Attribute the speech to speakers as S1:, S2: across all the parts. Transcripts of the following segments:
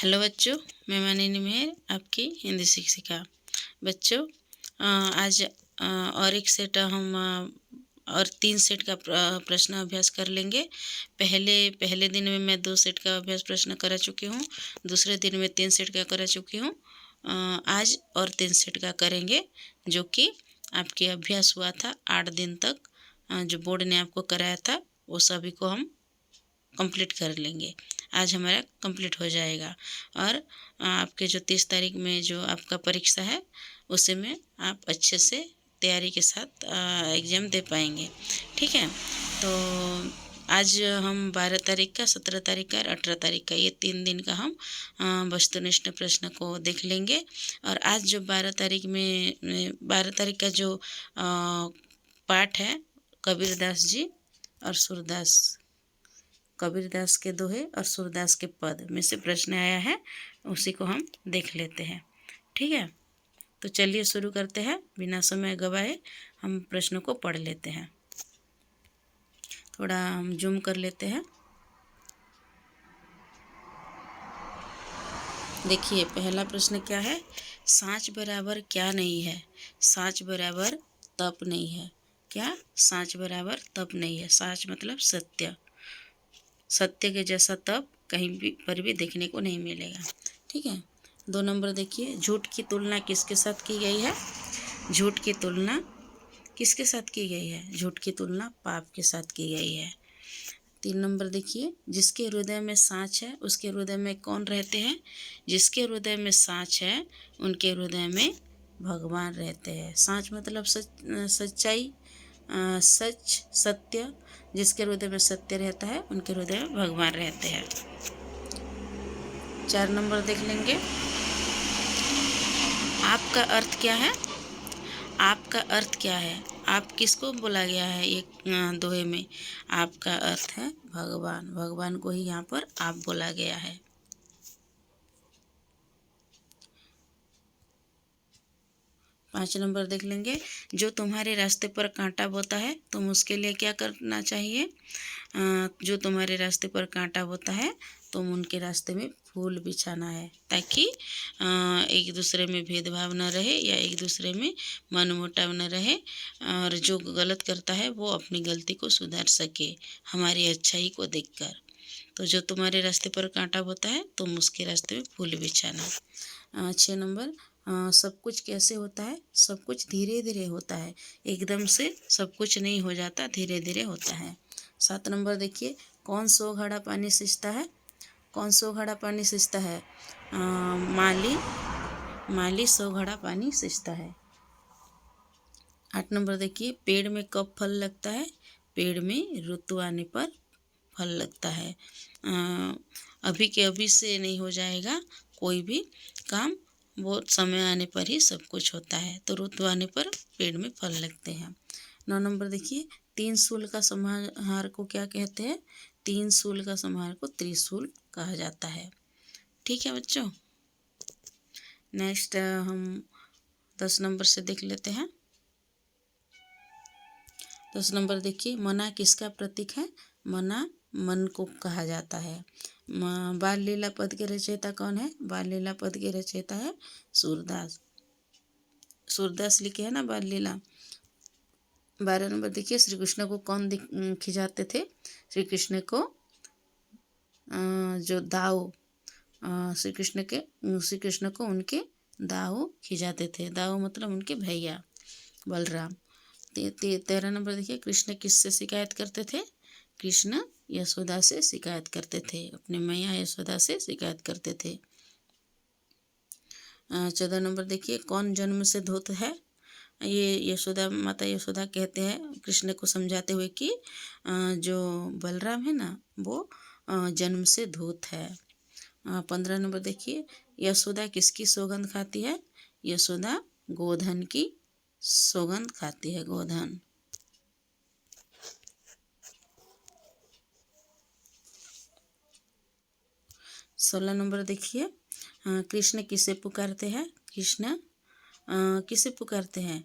S1: Hello बच्चों, मैं मानिनी मेहर, आपकी हिंदी शिक्षिका। बच्चों, आज और एक सेट हम और 3 सेट का प्रश्न अभ्यास कर लेंगे। पहले दिन में मैं 2 सेट का अभ्यास प्रश्न करा चुकी हूँ, दूसरे दिन में 3 सेट का करा चुकी हूँ। आज और 3 सेट का करेंगे, जो कि आपके अभ्यास हुआ था 8 दिन तक। जो बोर्ड ने आपको कराया था वो सभी को हम कंप्लीट कर लेंगे। आज हमारा कंप्लीट हो जाएगा और आपके जो 30 तारीख में जो आपका परीक्षा है उसे में आप अच्छे से तैयारी के साथ एग्ज़ाम दे पाएंगे। ठीक है, तो आज हम 12 तारीख का, 17 तारीख का और 18 तारीख का, ये 3 दिन का हम वस्तुनिष्ठ प्रश्न को देख लेंगे। और आज जो 12 तारीख का जो पाठ है, कबीरदास जी और सूरदास, कबीरदास के दोहे और सूरदास के पद में से प्रश्न आया है, उसी को हम देख लेते हैं। ठीक है, तो चलिए शुरू करते हैं। बिना समय गवाए हम प्रश्नों को पढ़ लेते हैं। थोड़ा हम जूम कर लेते हैं। देखिए, पहला प्रश्न क्या है? साँच बराबर क्या नहीं है? साँच बराबर तप नहीं है। क्या? साँच बराबर तप नहीं है। साँच मतलब सत्य। सत्य के जैसा तप कहीं भी पर भी देखने को नहीं मिलेगा। ठीक है, 2 नंबर देखिए, झूठ की तुलना किसके साथ की गई है? झूठ की तुलना किसके साथ की गई है? झूठ की तुलना पाप के साथ की गई है। 3 नंबर देखिए, जिसके हृदय में साँच है उसके हृदय में कौन रहते हैं? जिसके हृदय में साँच है उनके हृदय में भगवान रहते हैं। साँच मतलब सच्चाई, सच, सत्य। जिसके हृदय में सत्य रहता है उनके हृदय में भगवान रहते हैं। 4 नंबर देख लेंगे, आपका अर्थ क्या है? आपका अर्थ क्या है? आप किसको बोला गया है एक दोहे में? आपका अर्थ है भगवान। भगवान को ही यहाँ पर आप बोला गया है। 5 नंबर देख लेंगे, जो तुम्हारे रास्ते पर कांटा बोता है तुम उसके लिए क्या करना चाहिए? जो तुम्हारे रास्ते पर कांटा बोता है तुम उनके रास्ते में फूल बिछाना है, ताकि एक दूसरे में भेदभाव न रहे या एक दूसरे में मनमुटाव न रहे, और जो गलत करता है वो अपनी गलती को सुधार सके हमारी अच्छाई को देखकर। तो जो तुम्हारे रास्ते पर कांटा बोता है तुम उसके रास्ते में फूल बिछाना। 6 नंबर, सब कुछ कैसे होता है? सब कुछ धीरे धीरे होता है। एकदम से सब कुछ नहीं हो जाता, धीरे धीरे होता है। 7 नंबर देखिए, कौन 100 घड़ा पानी सींचता है? कौन 100 घड़ा पानी सींचता है? माली 100 घड़ा पानी सींचता है। 8 नंबर देखिए, पेड़ में कब फल लगता है? पेड़ में ऋतु आने पर फल लगता है। अभी के अभी से नहीं हो जाएगा कोई भी काम, वो समय आने पर ही सब कुछ होता है। तो ऋतु आने पर पेड़ में फल लगते हैं। 9 नंबर देखिए, 3 शूल का समाहार को क्या कहते हैं? 3 शूल का समाहार को त्रिशूल कहा जाता है। ठीक है बच्चों, नेक्स्ट हम 10 नंबर से देख लेते हैं। 10 नंबर देखिए, मना किसका प्रतीक है? मना मन को कहा जाता है। बाल लीला पद के रचयिता कौन है? बाल लीला पद के रचयिता है सूरदास। सूरदास लिखे है ना बाल लीला। 12 नंबर देखिए, श्री कृष्ण को कौन खिंचाते थे? श्री कृष्ण को जो दाऊ, श्री कृष्ण को उनके दाऊ खिंचाते थे। दाऊ मतलब उनके भैया बलराम। 13 नंबर देखिए, कृष्ण किससे शिकायत करते थे? कृष्ण यशोदा से शिकायत करते थे, अपने मैया यशोदा से शिकायत करते थे। 14 नंबर देखिए, कौन जन्म से धूर्त है? ये माता यशोदा कहते हैं कृष्ण को समझाते हुए कि जो बलराम है ना वो जन्म से धूर्त है। 15 नंबर देखिए, यशोदा किसकी सौगंध खाती है? यशोदा गोधन की सौगंध खाती है, गोधन। 16 नंबर देखिए, कृष्ण किसे पुकारते हैं? कृष्ण किसे पुकारते हैं?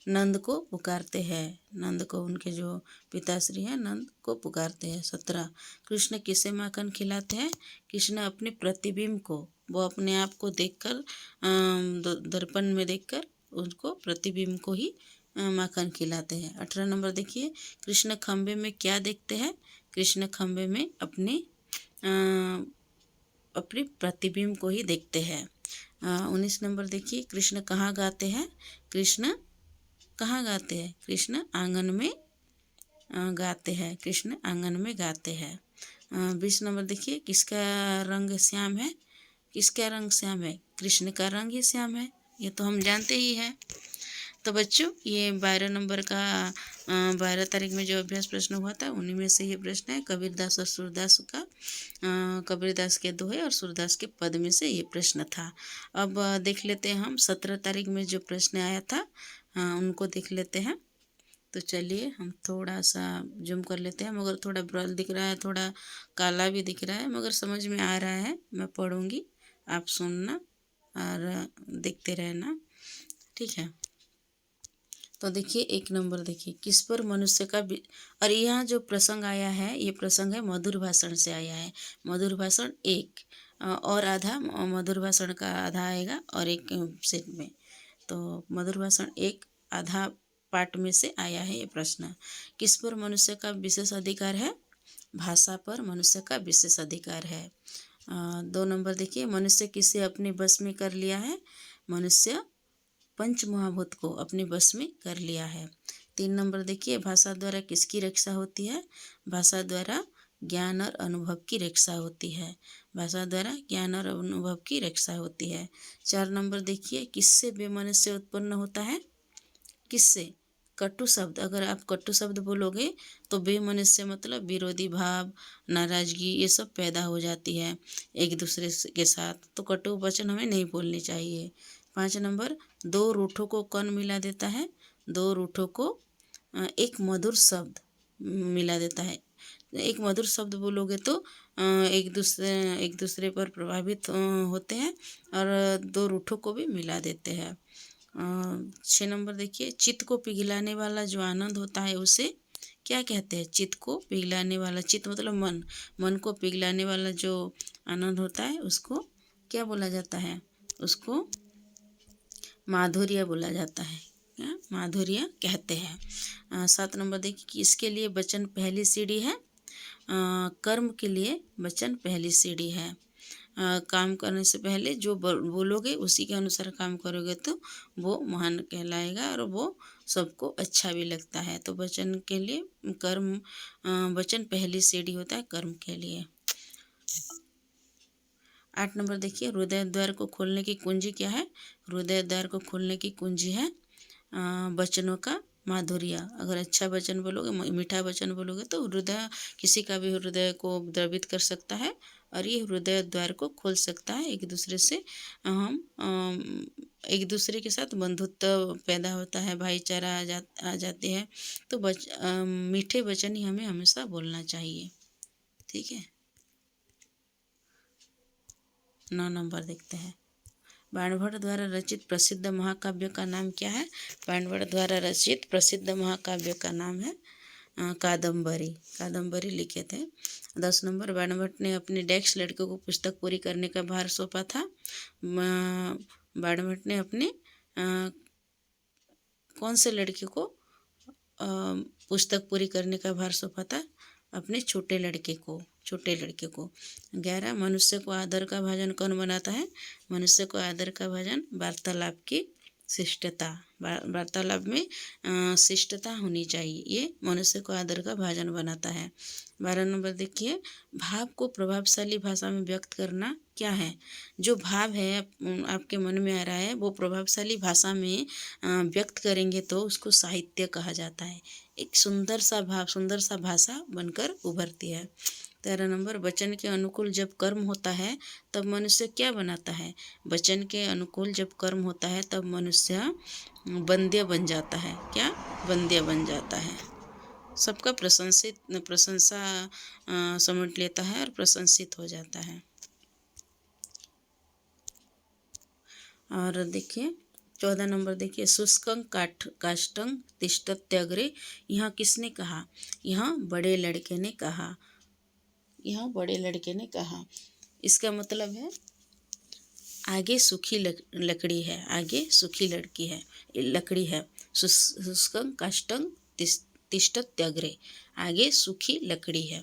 S1: नंद को पुकारते हैं। नंद को, उनके जो पिताश्री हैं नंद को पुकारते हैं। 17, कृष्ण किसे माखन खिलाते हैं? कृष्ण अपने प्रतिबिंब को वो अपने आप को देखकर दर्पण में देखकर उनको प्रतिबिंब को ही माखन खिलाते हैं। 18 नंबर देखिए, कृष्ण खंबे में क्या देखते हैं? कृष्ण खंबे में अपने प्रतिबिंब को ही देखते हैं। 19 नंबर देखिए, कृष्ण कहाँ गाते हैं? कृष्ण कहाँ गाते हैं? कृष्ण आंगन में गाते हैं। कृष्ण आंगन में गाते हैं। 20 नंबर देखिए, किसका रंग श्याम है? किसका रंग श्याम है? कृष्ण का रंग ही श्याम है, ये तो हम जानते ही हैं। तो बच्चों, ये 12 नंबर का 12 तारीख में जो अभ्यास प्रश्न हुआ था उन्हीं में से ये प्रश्न है। कबीरदास और सूरदास का कबीरदास के दोहे और सूरदास के पद में से ये प्रश्न था। अब देख लेते हैं हम 17 तारीख में जो प्रश्न आया था, उनको देख लेते हैं। तो चलिए हम थोड़ा सा जूम कर लेते हैं, मगर थोड़ा ब्रल दिख रहा है, थोड़ा काला भी दिख रहा है, मगर समझ में आ रहा है। मैं पढ़ूंगी, आप सुनना और देखते रहना, ठीक है। तो देखिए 1 नंबर देखिए, किस पर मनुष्य का और यहाँ जो प्रसंग आया है, ये प्रसंग है मधुर भाषण से आया है। मधुर भाषण 1 और आधा मधुर भाषण का आधा आएगा और एक सेट में। तो मधुर भाषण 1 आधा पार्ट में से आया है ये प्रश्न। किस पर मनुष्य का विशेष अधिकार है? भाषा पर मनुष्य का विशेष अधिकार है। 2 नंबर देखिए, मनुष्य किसे अपने बस में कर लिया है? मनुष्य पंच महाभूत को अपने बस में कर लिया है। 3 नंबर देखिए, भाषा द्वारा किसकी रक्षा होती है? भाषा द्वारा ज्ञान और अनुभव की रक्षा होती है। भाषा द्वारा ज्ञान और अनुभव की रक्षा होती है। 4 नंबर देखिए, किससे बेमनुष्य उत्पन्न होता है? किससे? कटु शब्द। अगर आप कटु शब्द बोलोगे तो बेमनुष्य मतलब विरोधी भाव, नाराजगी, ये सब पैदा हो जाती है एक दूसरे के साथ। तो कटु वचन हमें नहीं बोलने चाहिए। 5 नंबर, 2 रूठों को कौन मिला देता है? 2 रूठों को एक मधुर शब्द मिला देता है। एक मधुर शब्द बोलोगे तो एक दूसरे पर प्रभावित होते हैं और 2 रूठों को भी मिला देते हैं। 6 नंबर देखिए, चित्त को पिघलाने वाला जो आनंद होता है उसे क्या कहते हैं? चित्त को पिघलाने वाला, चित्त मतलब मन को पिघलाने वाला जो आनंद होता है उसको क्या बोला जाता है? उसको माधुर्य बोला जाता है। क्या? माधुर्य कहते हैं। 7 नंबर देखिए, कि इसके लिए वचन पहली सीढ़ी है। कर्म के लिए वचन पहली सीढ़ी है। काम करने से पहले जो बोलोगे उसी के अनुसार काम करोगे तो वो महान कहलाएगा और वो सबको अच्छा भी लगता है। तो वचन के लिए कर्म, वचन पहली सीढ़ी होता है कर्म के लिए। 8 नंबर देखिए, हृदय द्वार को खोलने की कुंजी क्या है? हृदय द्वार को खोलने की कुंजी है वचनों का माधुर्य। अगर अच्छा वचन बोलोगे, मीठा वचन बोलोगे तो हृदय, किसी का भी हृदय को द्रवित कर सकता है और ये हृदय द्वार को खोल सकता है। एक दूसरे से हम एक दूसरे के साथ बंधुत्व पैदा होता है, भाईचारा आ जाती है। तो मीठे वचन ही हमें हमेशा बोलना चाहिए, ठीक है। 9 नंबर देखते हैं, बाणभट्ट द्वारा रचित प्रसिद्ध महाकाव्य का नाम क्या है? बाणभट्ट द्वारा रचित प्रसिद्ध महाकाव्य का नाम है कादम्बरी। कादम्बरी लिखे थे। 10 नंबर, बाणभट्ट ने अपने डैक्स लड़के को पुस्तक पूरी करने का भार सौंपा था। बाणभट्ट ने अपने कौन से लड़के को पुस्तक पूरी करने का भार सौंपा था? अपने छोटे लड़के को। 11, मनुष्य को आदर का भाजन कौन बनाता है? मनुष्य को आदर का भाजन वार्तालाप की शिष्टता। वार्तालाप में शिष्टता होनी चाहिए, ये मनुष्य को आदर का भाजन बनाता है। 12 नंबर देखिए, भाव को प्रभावशाली भाषा में व्यक्त करना क्या है? जो भाव है आपके मन में आ रहा है वो प्रभावशाली भाषा में व्यक्त करेंगे तो उसको साहित्य कहा जाता है। एक सुंदर सा भाव, सुंदर सा भाषा बनकर उभरती है। 13 नंबर, वचन के अनुकूल जब कर्म होता है तब मनुष्य क्या बनाता है? वचन के अनुकूल जब कर्म होता है तब मनुष्य बंध्य बन जाता है। क्या? बंध्य बन जाता है। सबका प्रशंसा समेट लेता है और प्रशंसित हो जाता है। और देखिए 14 नंबर देखिए, शुष्कं काष्ठं तिष्ठत्यग्रे, यहाँ किसने कहा? यहाँ बड़े लड़के ने कहा। इसका मतलब है आगे सूखी लकड़ी है, आगे सूखी लकड़ी है। शुष्कं काष्ठं तिष्ठत्यग्रे, आगे सूखी लकड़ी है।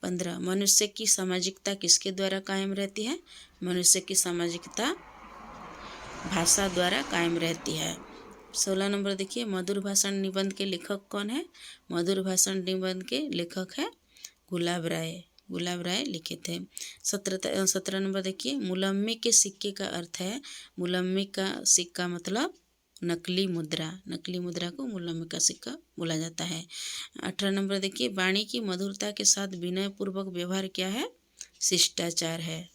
S1: 15 मनुष्य की सामाजिकता किसके द्वारा कायम रहती है? मनुष्य की सामाजिकता भाषा द्वारा कायम रहती है। 16 नंबर देखिए, मधुर भाषण निबंध के लेखक कौन है? मधुर भाषण निबंध के लेखक है गुलाब राय। गुलाब राय लिखे थे। 17 नंबर देखिए, मुलम्मी के सिक्के का अर्थ है, मुलम्मी का सिक्का मतलब नकली मुद्रा। नकली मुद्रा को मुलम्मी का सिक्का बोला जाता है। 18 नंबर देखिए, वाणी की मधुरता के साथ विनय पूर्वक व्यवहार क्या है? शिष्टाचार है।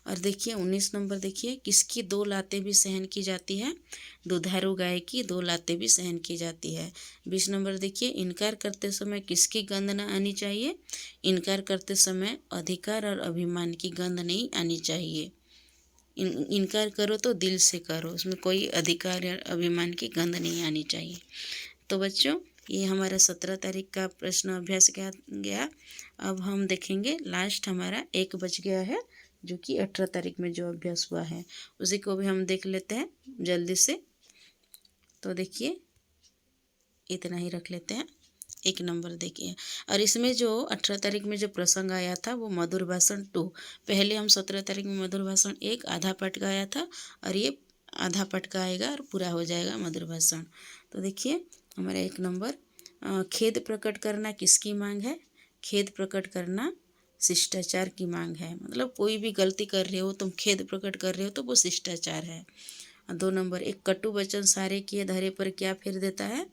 S1: और देखिए 19 नंबर देखिए, किसकी 2 लातें भी सहन की जाती है? दुधारू गाय की 2 लातें भी सहन की जाती है। 20 नंबर देखिए, इनकार करते समय किसकी गंध न आनी चाहिए? इनकार करते समय अधिकार और अभिमान की गंध नहीं आनी चाहिए। इनकार करो तो दिल से करो, उसमें कोई अधिकार या अभिमान की गंध नहीं आनी चाहिए। तो बच्चों, ये हमारा 17 तारीख का प्रश्न अभ्यास गया। अब हम देखेंगे लास्ट हमारा 1 बच गया है, जो कि 18 तारीख में जो अभ्यास हुआ है उसी को भी हम देख लेते हैं जल्दी से। तो देखिए, इतना ही रख लेते हैं। 1 नंबर देखिए, और इसमें जो 18 तारीख में जो प्रसंग आया था वो मधुर भाषण 2। पहले हम 17 तारीख में मधुर भाषण 1 आधा पट का आया था, और ये आधा पट का आएगा और पूरा हो जाएगा मधुर भाषण। तो देखिए हमारा 1 नंबर, खेद प्रकट करना किसकी मांग है? खेद प्रकट करना शिष्टाचार की मांग है। मतलब कोई भी गलती कर रहे हो, तुम खेद प्रकट कर रहे हो तो वो शिष्टाचार है। 2 नंबर, एक कटु वचन सारे किए धरे पर क्या फेर देता है?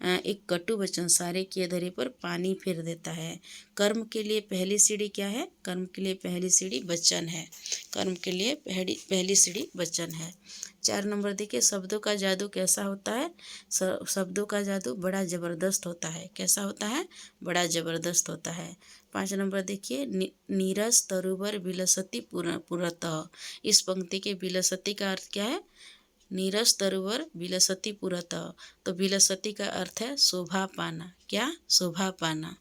S1: एक कटु वचन सारे किए धरे पर पानी फेर देता है। कर्म के लिए पहली सीढ़ी क्या है? कर्म के लिए पहली सीढ़ी वचन है। कर्म के लिए पहली सीढ़ी वचन है। 4 नंबर देखिए, शब्दों का जादू कैसा होता है? शब्दों का जादू बड़ा ज़बरदस्त होता है। कैसा होता है? बड़ा ज़बरदस्त होता है। 5 नंबर देखिए, नीरस तरुवर विलसती पुरतः। इस पंक्ति के विलसती का अर्थ क्या है? नीरस तरुवर विलसती पुरतः। तो विलसती का अर्थ है शोभा पाना। क्या? शोभा पाना।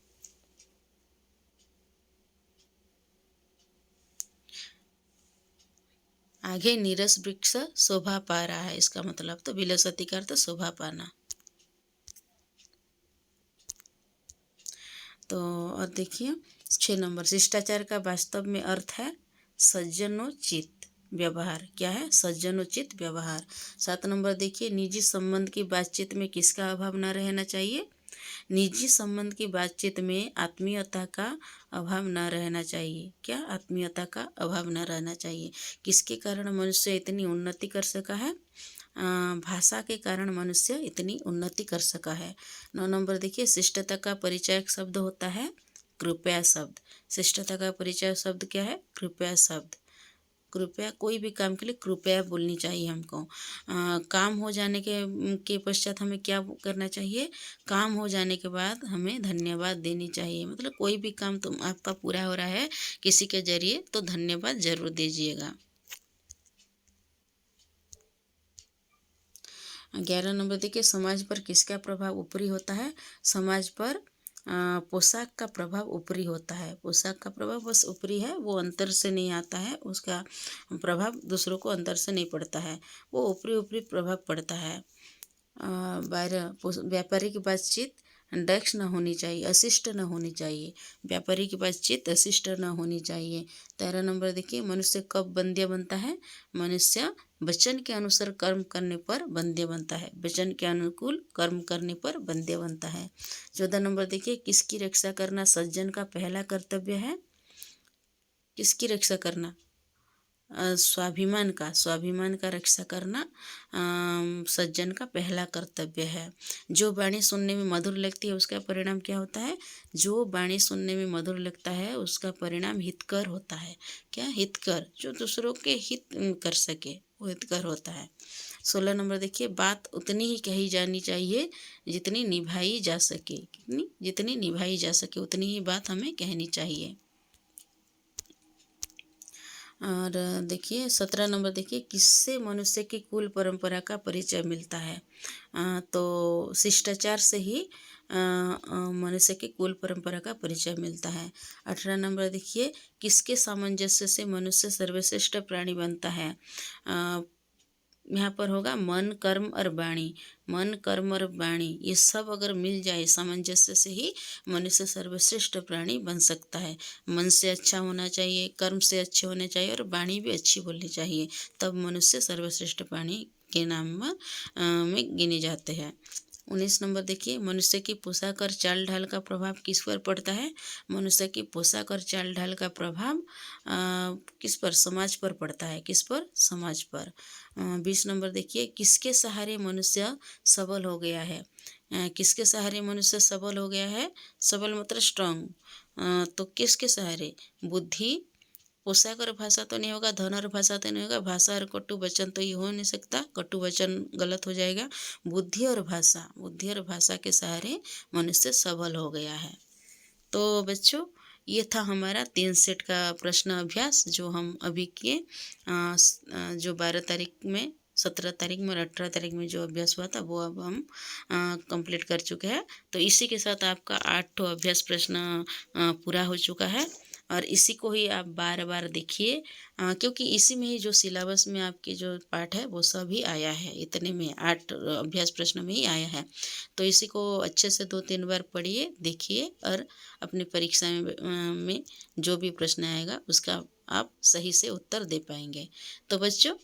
S1: आगे नीरस वृक्ष शोभा पा रहा है, इसका मतलब। तो विलसती का अर्थ शोभा पाना। तो और देखिए 6 नंबर, शिष्टाचार का वास्तव में अर्थ है सज्जनोचित व्यवहार। क्या है? सज्जनोचित व्यवहार। 7 नंबर देखिए, निजी संबंध की बातचीत में किसका अभाव न रहना चाहिए? निजी संबंध की बातचीत में आत्मीयता का अभाव न रहना चाहिए। क्या? आत्मीयता का अभाव न रहना चाहिए। किसके कारण मनुष्य इतनी उन्नति कर सका है? भाषा के कारण मनुष्य इतनी उन्नति कर सका है। 9 नंबर देखिए, शिष्टता का परिचयक शब्द होता है कृपया शब्द। शिष्टता का परिचय शब्द क्या है? कृपया शब्द। कृपया, कोई भी काम के लिए कृपया बोलनी चाहिए हमको। काम हो जाने के पश्चात हमें क्या करना चाहिए? काम हो जाने के बाद हमें धन्यवाद देनी चाहिए। मतलब कोई भी काम तुम आपका पूरा हो रहा है किसी के जरिए, तो धन्यवाद जरूर दीजिएगा। 11 नंबर देखिए, समाज पर किसका प्रभाव ऊपरी होता है? समाज पर पोशाक का प्रभाव ऊपरी होता है। पोशाक का प्रभाव बस ऊपरी है, वो अंतर से नहीं आता है, उसका प्रभाव दूसरों को अंतर से नहीं पड़ता है, वो ऊपरी ऊपरी प्रभाव पड़ता है। 12 व्यापारिक बातचीत डेस्क न होनी चाहिए, अशिष्ट न होनी चाहिए। व्यापारिक बातचीत अशिष्ट न होनी चाहिए। 13 नंबर देखिए, मनुष्य कब बंध्य बनता है? मनुष्य वचन के अनुसार कर्म करने पर बंध्य बनता है। वचन के अनुकूल कर्म करने पर बंध्य बनता है। 14 नंबर देखिए, किसकी रक्षा करना सज्जन का पहला कर्तव्य है? किसकी रक्षा करना? स्वाभिमान का रक्षा करना सज्जन का पहला कर्तव्य है। जो वाणी सुनने में मधुर लगती है उसका परिणाम क्या होता है? जो वाणी सुनने में मधुर लगता है उसका परिणाम हितकर होता है। क्या? हितकर, जो दूसरों के हित कर सके वो हितकर होता है। 16 नंबर देखिए, बात उतनी ही कही जानी चाहिए जितनी निभाई जा सके। जितनी निभाई जा सके उतनी ही बात हमें कहनी चाहिए। और देखिए 17 नंबर देखिए, किससे मनुष्य की कुल परंपरा का परिचय मिलता है? तो शिष्टाचार से ही मनुष्य की कुल परंपरा का परिचय मिलता है। 18 नंबर देखिए, किसके सामंजस्य से मनुष्य सर्वश्रेष्ठ प्राणी बनता है। यहाँ पर होगा मन, कर्म और वाणी। मन, कर्म और वाणी ये सब अगर मिल जाए सामंजस्य से ही मनुष्य सर्वश्रेष्ठ प्राणी बन सकता है। मन से अच्छा होना चाहिए, कर्म से अच्छे होने चाहिए और वाणी भी अच्छी बोलनी चाहिए, तब मनुष्य सर्वश्रेष्ठ प्राणी के नाम में गिने जाते हैं। 19 नंबर देखिए, मनुष्य की पोशाक और चाल ढाल का प्रभाव किस पर पड़ता है। मनुष्य की पोशाक और चाल ढाल का प्रभाव किस पर, समाज पर पड़ता है। किस पर, समाज पर। 20 नंबर देखिए, किसके सहारे मनुष्य सबल हो गया है। किसके सहारे मनुष्य सबल हो गया है। सबल मतलब स्ट्रांग। तो किसके सहारे, बुद्धि, पोशाक और भाषा तो नहीं होगा, धन और भाषा तो नहीं होगा, भाषा और कटु वचन तो ये हो नहीं सकता, कटु वचन गलत हो जाएगा। बुद्धि और भाषा, बुद्धि और भाषा के सहारे मनुष्य सबल हो गया है। तो बच्चों, ये था हमारा 3 सेट का प्रश्न अभ्यास जो हम अभी किए। जो 12 तारीख में, 17 तारीख में और 18 तारीख में जो अभ्यास हुआ था वो अब हम कंप्लीट कर चुके हैं। तो इसी के साथ आपका 8 अभ्यास प्रश्न पूरा हो चुका है और इसी को ही आप बार बार देखिए, क्योंकि इसी में ही जो सिलेबस में आपके जो पाठ है वो सभी आया है। इतने में 8 अभ्यास प्रश्न में ही आया है। तो इसी को अच्छे से 2-3 बार पढ़िए, देखिए और अपनी परीक्षा में जो भी प्रश्न आएगा उसका आप सही से उत्तर दे पाएंगे। तो बच्चों,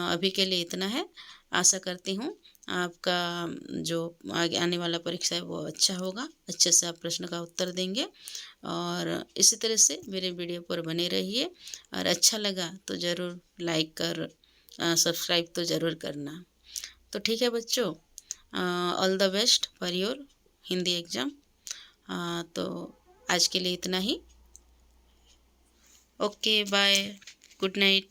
S1: अभी के लिए इतना है। आशा करती हूँ आपका जो आगे आने वाला परीक्षा है वो अच्छा होगा, अच्छे से आप प्रश्न का उत्तर देंगे और इसी तरह से मेरे वीडियो पर बने रहिए। और अच्छा लगा तो ज़रूर लाइक कर सब्सक्राइब तो ज़रूर करना। तो ठीक है बच्चों, all the best for your Hindi exam. तो आज के लिए इतना ही। Okay, bye, good night.